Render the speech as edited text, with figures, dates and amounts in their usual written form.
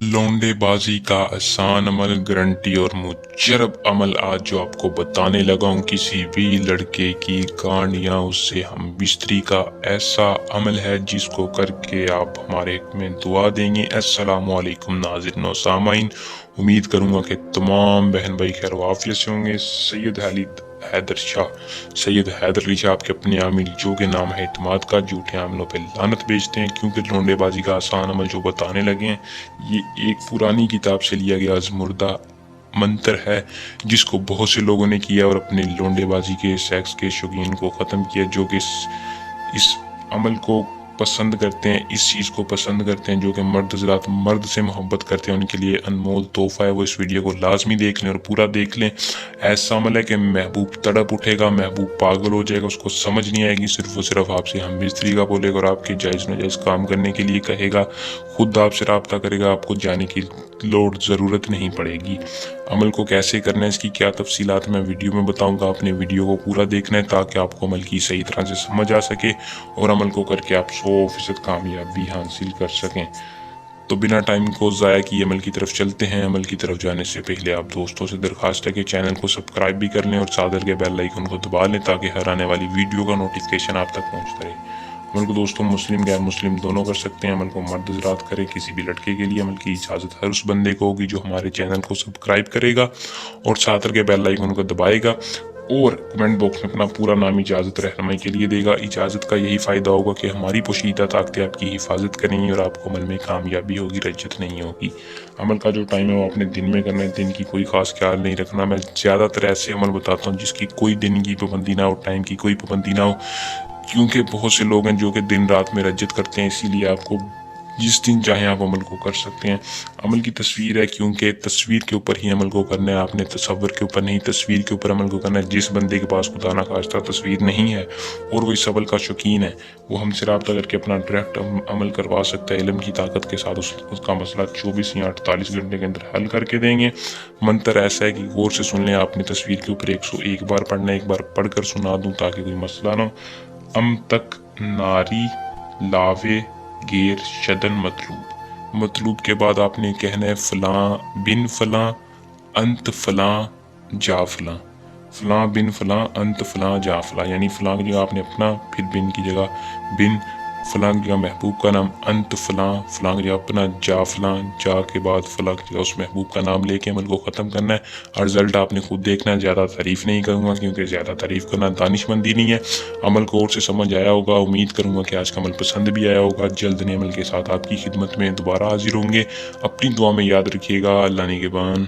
लौंडे बाजी का आसान अमल, गारंटी और मुजरब अमल आज जो आपको बताने लगा हूँ। किसी भी लड़के की गांड या उससे हम बिस्तरी का ऐसा अमल है जिसको करके आप हमारे में दुआ देंगे। अस्सलाम वालेकुम नाज़रीन और सामाइन, उम्मीद करूंगा कि तमाम बहन भाई खैर वाफियत से होंगे। सैयद हैदर अली शाह आपके अपने आमिल जो के नाम है इत्माद का, झूठे आमिलों पे लानत भेजते हैं। क्योंकि लौंडेबाजी का आसान अमल जो बताने लगे हैं ये एक पुरानी किताब से लिया गया अज़मुर्दा मंत्र है, जिसको बहुत से लोगों ने किया और अपने लौंडेबाजी के सेक्स के शौकीन को ख़त्म किया, जो कि इस अमल को पसंद करते हैं, इस चीज़ को पसंद करते हैं, जो कि मर्द हज़रात मर्द से मोहब्बत करते हैं, उनके लिए अनमोल तोहफा है। वो इस वीडियो को लाजमी देख लें और पूरा देख लें। ऐसा अमल है कि महबूब तड़प उठेगा, महबूब पागल हो जाएगा, उसको समझ नहीं आएगी, सिर्फ और सिर्फ आपसे हम बिस्तरी का बोलेगा और आपके जायज़ नाजायज़ काम करने के लिए कहेगा। खुद आपसे रब्ता करेगा, आपको जाने की लोड ज़रूरत नहीं पड़ेगी। अमल को कैसे करना है, इसकी क्या तफसीलात मैं वीडियो में बताऊंगा। आपने वीडियो को पूरा देखना है ताकि आपको अमल की सही तरह से समझ आ सके और अमल को करके आप 100% कामयाबी हासिल कर सकें। तो बिना टाइम को ज़ाया किए अमल की तरफ चलते हैं। अमल की तरफ जाने से पहले आप दोस्तों से दरख्वास्त है कि चैनल को सब्सक्राइब भी कर लें और सादर के बेल आइकन को दबा लें ताकि हर आने वाली वीडियो का नोटिफिकेशन आप तक पहुँचता रहे। अमल को दोस्तों मुस्लिम गैर मुस्लिम दोनों कर सकते हैं। अमल को मर्द हज़रात करे, किसी भी लड़के के लिए अमल की इजाज़त हर उस बंदे को होगी जो हमारे चैनल को सब्सक्राइब करेगा और साथ के बेल आइकन को दबाएगा और कमेंट बॉक्स में अपना पूरा नाम इजाज़त रहनुमाई के लिए देगा। इजाज़त का यही फ़ायदा होगा कि हमारी पोशीदा ताकतें आपकी हिफाजत करेंगी और आपको अमल में कामयाबी होगी, रज्जत नहीं होगी। अमल का जो टाइम है वो आपने दिन में करना है, दिन की कोई ख़ास ख्याल नहीं रखना। मैं ज़्यादातर ऐसे अमल बताता हूँ जिसकी कोई दिन की पाबंदी ना हो, टाइम की कोई पाबंदी ना हो, क्योंकि बहुत से लोग हैं जो कि दिन रात में रज्जत करते हैं। इसीलिए आपको जिस दिन चाहें आप अमल को कर सकते हैं। अमल की तस्वीर है क्योंकि तस्वीर के ऊपर ही अमल को करना है, आपने तस्वर के ऊपर नहीं, तस्वीर के ऊपर अमल को करना है। जिस बंदे के पास खुदा ना खास्ता तस्वीर नहीं है और वो इस अमल का शौकीन है, वो हमसे रब्ता करके अपना डायरेक्ट अमल करवा सकता है। इल्म की ताकत के साथ उसका मसला 24 या 48 घंटे के अंदर हल करके देंगे। मंत्र ऐसा है कि गौर से सुन लें। आपने तस्वीर के ऊपर 101 बार पढ़ना है, एक बार पढ़ कर सुना दूँ ताकि कोई मसला ना हो। अम तक नारी लावे गेर शदन मतलूब, मतलूब के बाद आपने कहना है फलां बिन फलां अंत फलां जा फलां, फलां बिन फलां अंत फलां जा फलां, यानी फलां की जगह आपने अपना, फिर बिन की जगह बिन, फलां की जगह महबूब का नाम, अंत फलां, फलां की जगह अपना, जा फलां, जा के बाद फलां की जगह उस महबूब का नाम लेके अमल को ख़त्म करना है। और रिजल्ट आपने खुद देखना है। ज़्यादा तारीफ़ नहीं करूँगा क्योंकि ज़्यादा तारीफ़ करना दानिशमंदी नहीं है। अमल को और से समझ आया होगा। उम्मीद करूँगा कि आज का अमल पसंद भी आया होगा। जल्द नए अमल के साथ आपकी खिदमत में दोबारा हाजिर होंगे। अपनी दुआ में याद रखिएगा। अल्लाह निगहबान।